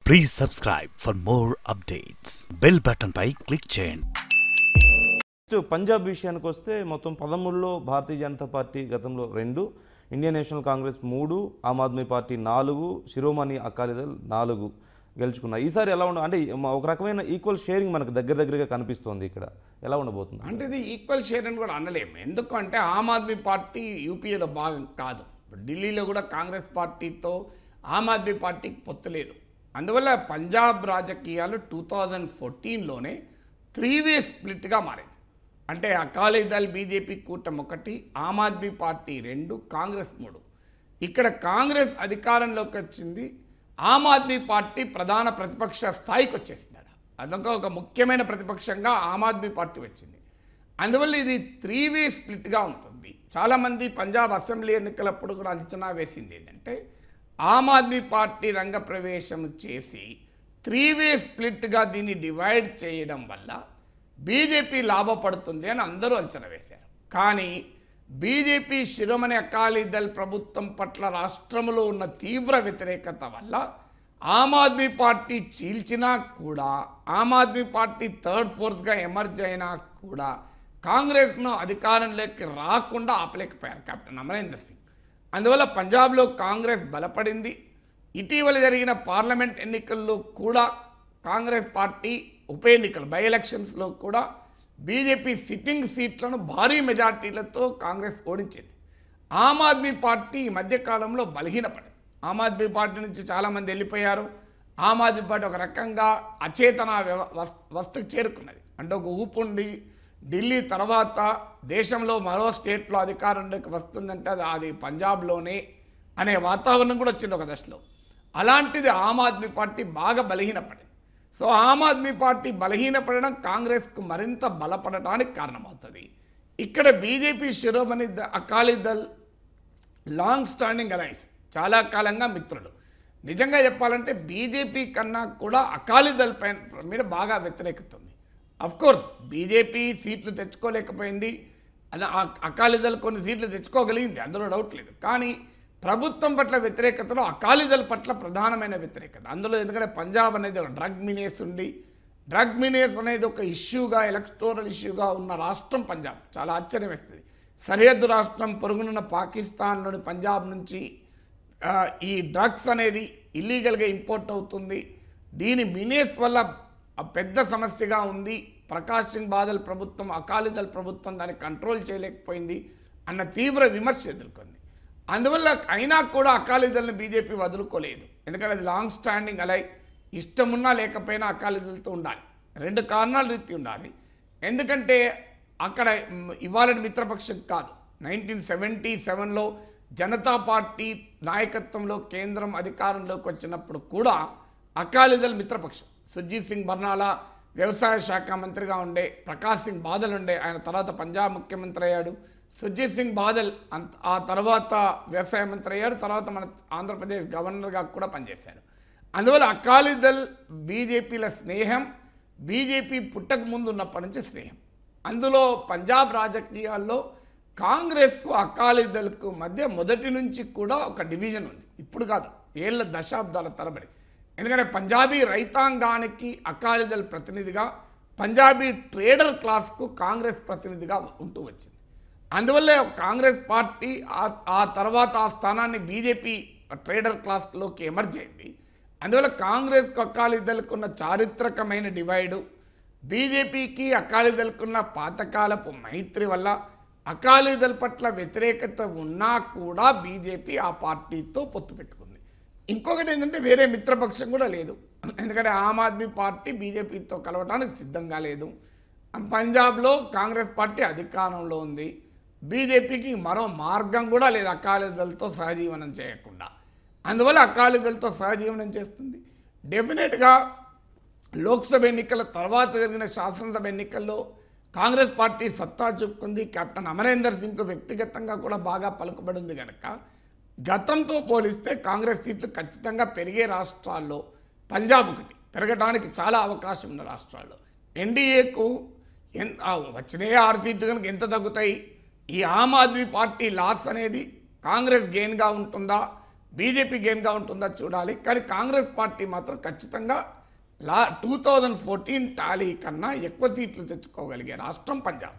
Please subscribe for more updates. Bell button pi click చేయండి. పంజాబ్ విషయానికి వస్తే మొత్తం 13లో భారతీయ జనతా పార్టీ గతంలో 2, Indian national Congress 3, Aam Aadmi party 4, శిరోమణి అకాలీదళ్ 4 గెలుచుకున్నారు. ఈసారి ఎలా ఉండ అంటే ఒక రకమైన ఈక్వల్ షేరింగ్ మనకు దగ్గరగా కనిపిస్తోంది. ఇక్కడ ఎలా ఉండబోతుంది అంటే ఇది ఈక్వల్ షేర్ అని కూడా అనలేము. ఎందుకంటే ఆమ్ ఆద్మీ పార్టీ యూపీఏలో భాగం కాదు. ఢిల్లీలో కూడా కాంగ్రెస్ పార్టీతో ఆమ్ ఆద్మీ పార్టీకి పొత్తు లేదు. అందువల్ల పంజాబ్ రాజకీయాలు 2014లోనే 3-way స్ప్లిట్గా మారింది. అంటే అకాలీదళ్ బీజేపీ కూటమి 1, ఆమ్ ఆద్మీ పార్టీ 2, కాంగ్రెస్ 3. ఇక్కడ కాంగ్రెస్ అధికారంలోకి వచ్చింది, ఆమ్ ఆద్మీ పార్టీ ప్రధాన ప్రతిపక్ష స్థాయికి వచ్చేసింది. అదొక ఒక ముఖ్యమైన ప్రతిపక్షంగా ఆమ్ ఆద్మీ పార్టీ వచ్చింది. అందువల్ల ఇది 3-way స్ప్లిట్గా ఉంటుంది. చాలామంది పంజాబ్ అసెంబ్లీ ఎన్నికలప్పుడు కూడా అంచనా వేసింది ఏంటంటే ఆమ్ ఆద్మీ పార్టీ రంగప్రవేశం చేసి 3-way స్ప్లిట్గా దీన్ని డివైడ్ చేయడం వల్ల బీజేపీ లాభపడుతుంది అని అందరూ అంచనా వేశారు. కానీ బీజేపీ శిరోమణి అకాలీదళ్ ప్రభుత్వం పట్ల రాష్ట్రంలో ఉన్న తీవ్ర వ్యతిరేకత వల్ల ఆమ్ ఆద్మీ పార్టీ చీల్చినా కూడా, ఆమ్ ఆద్మీ పార్టీ థర్డ్ ఫోర్స్గా ఎమర్జ్ అయినా కూడా కాంగ్రెస్ను అధికారంలోకి రాకుండా ఆపలేకపోయారు కెప్టెన్ అమరేందర్ సింగ్. అందువల్ల పంజాబ్లో కాంగ్రెస్ బలపడింది. ఇటీవల జరిగిన పార్లమెంట్ ఎన్నికల్లో కూడా కాంగ్రెస్ పార్టీ ఉప ఎన్నికలు బై ఎలక్షన్స్లో కూడా బీజేపీ సిట్టింగ్ సీట్లను భారీ మెజార్టీలతో కాంగ్రెస్ ఓడించింది. ఆమ్ ఆద్మీ పార్టీ ఈ మధ్యకాలంలో బలహీనపడింది. ఆమ్ ఆద్మీ పార్టీ నుంచి చాలామంది వెళ్ళిపోయారు. ఆమ్ ఆద్మీ పార్టీ ఒక రకంగా అచేతన వస్తుకు చేరుకున్నది. అంటే ఒక ఊపుండి ఢిల్లీ తర్వాత దేశంలో మరో స్టేట్లో అధికారంలోకి వస్తుందంటే అది పంజాబ్లోనే అనే వాతావరణం కూడా వచ్చింది ఒక దశలో. అలాంటిది ఆమ్ ఆద్మీ పార్టీ బాగా బలహీనపడింది. సో ఆమ్ ఆద్మీ పార్టీ బలహీనపడడం కాంగ్రెస్కు మరింత బలపడటానికి కారణమవుతుంది. ఇక్కడ బీజేపీ శిరోమణి అకాలీదళ్ లాంగ్ స్టాండింగ్ అలయన్స్, చాలా కాలంగా మిత్రులు. నిజంగా చెప్పాలంటే బీజేపీ కన్నా కూడా అకాలీదళ్ మీద బాగా వ్యతిరేకత ఉంది. అఫ్కోర్స్ బీజేపీ సీట్లు తెచ్చుకోలేకపోయింది, అది అకాలీదళ్ కొన్ని సీట్లు తెచ్చుకోగలిగింది, అందులో డౌట్ లేదు. కానీ ప్రభుత్వం పట్ల వ్యతిరేకతలో అకాలీదళ్ పట్ల ప్రధానమైన వ్యతిరేకత అందులో. ఎందుకంటే పంజాబ్ అనేది ఒక డ్రగ్ మినేస్ ఉంది. డ్రగ్ మినేస్ అనేది ఒక ఇష్యూగా, ఎలక్టోరల్ ఇష్యూగా ఉన్న రాష్ట్రం పంజాబ్. చాలా ఆశ్చర్యం వేస్తుంది. సరిహద్దు రాష్ట్రం, పొరుగునున్న పాకిస్తాన్లోని పంజాబ్ నుంచి ఈ డ్రగ్స్ అనేది ఇల్లీగల్గా ఇంపోర్ట్ అవుతుంది. దీని మినేస్ వల్ల పెద్ద సమస్యగా ఉంది. ప్రకాష్ సింగ్ బాదల్ ప్రభుత్వం, అకాలీదళ్ ప్రభుత్వం దాన్ని కంట్రోల్ చేయలేకపోయింది అన్న తీవ్ర విమర్శ ఎదుర్కొంది. అందువల్ల అయినా కూడా అకాలీదళ్ని బీజేపీ వదులుకోలేదు. ఎందుకంటే అది లాంగ్ స్టాండింగ్ అలై, ఇష్టమున్నా లేకపోయినా అకాలీదళ్తో ఉండాలి. 2 కారణాల రీతి ఉండాలి. ఎందుకంటే అక్కడ ఇవాళ మిత్రపక్షం కాదు. 1977లో జనతా పార్టీ నాయకత్వంలో కేంద్రం అధికారంలోకి వచ్చినప్పుడు కూడా అకాలీదళ్ మిత్రపక్షం. సుర్జీత్ సింగ్ బర్నాలా వ్యవసాయ శాఖ మంత్రిగా ఉండే, ప్రకాష్ సింగ్ బాదల్ ఉండే, ఆయన తర్వాత పంజాబ్ ముఖ్యమంత్రి అయ్యాడు. సుర్జీత్ సింగ్ బాదల్ ఆ తర్వాత వ్యవసాయ మంత్రి అయ్యారు, తర్వాత మన ఆంధ్రప్రదేశ్ గవర్నర్గా కూడా పనిచేశారు. అందువల్ల అకాలీదళ్ బీజేపీల స్నేహం, బీజేపీ పుట్టక ముందు ఉన్నప్పటి నుంచి స్నేహం. అందులో పంజాబ్ రాజకీయాల్లో కాంగ్రెస్కు అకాలీదళ్కు మధ్య మొదటి నుంచి కూడా ఒక డివిజన్ ఉంది. ఇప్పుడు కాదు, ఏళ్ళ దశాబ్దాల తరబడి. ఎందుకంటే పంజాబీ రైతాంగానికి అకాలీదళ్ ప్రతినిధిగా, పంజాబీ ట్రేడర్ క్లాస్కు కాంగ్రెస్ ప్రతినిధిగా ఉంటూ వచ్చింది. అందువల్లే కాంగ్రెస్ పార్టీ ఆ తర్వాత ఆ స్థానాన్ని బీజేపీ ట్రేడర్ క్లాస్లోకి ఎమర్జ్ అయింది. అందువల్ల కాంగ్రెస్కు అకాలీదళ్కు ఉన్న చారిత్రకమైన డివైడు, బీజేపీకి అకాలీదళ్కున్న పాతకాలపు మైత్రి వల్ల అకాలీదళ్ పట్ల వ్యతిరేకత ఉన్నా కూడా బీజేపీ ఆ పార్టీతో పొత్తు పెట్టుకుంది. ఇంకొకటి ఏంటంటే వేరే మిత్రపక్షం కూడా లేదు. ఎందుకంటే ఆమ్ ఆద్మీ పార్టీ బీజేపీతో కలవడానికి సిద్ధంగా లేదు. పంజాబ్లో కాంగ్రెస్ పార్టీ అధికారంలో ఉంది. బీజేపీకి మరో మార్గం కూడా లేదు అకాలీదళ్తో సహజీవనం చేయకుండా. అందువల్ల అకాలీదళ్తో సహజీవనం చేస్తుంది. డెఫినెట్గా లోక్సభ ఎన్నికల తర్వాత జరిగిన శాసనసభ ఎన్నికల్లో కాంగ్రెస్ పార్టీ సత్తా చూపుకుంది. కెప్టెన్ అమరేందర్ సింగ్కు వ్యక్తిగతంగా కూడా బాగా పలుకుబడింది కనుక గతంతో పోలిస్తే కాంగ్రెస్ సీట్లు ఖచ్చితంగా పెరిగే రాష్ట్రాల్లో పంజాబ్ ఒకటి, పెరగడానికి చాలా అవకాశం ఉన్న రాష్ట్రాల్లో. ఎన్డీఏకు వచ్చినాయి 6 సీట్లు కనుక ఎంత తగ్గుతాయి? ఈ ఆమ్ ఆద్మీ పార్టీ లాస్ అనేది కాంగ్రెస్ గెయిన్గా ఉంటుందా, బీజేపీ గెయిన్గా ఉంటుందా చూడాలి. కానీ కాంగ్రెస్ పార్టీ మాత్రం ఖచ్చితంగా 2014 టాలీ కన్నా ఎక్కువ సీట్లు తెచ్చుకోగలిగే రాష్ట్రం పంజాబ్.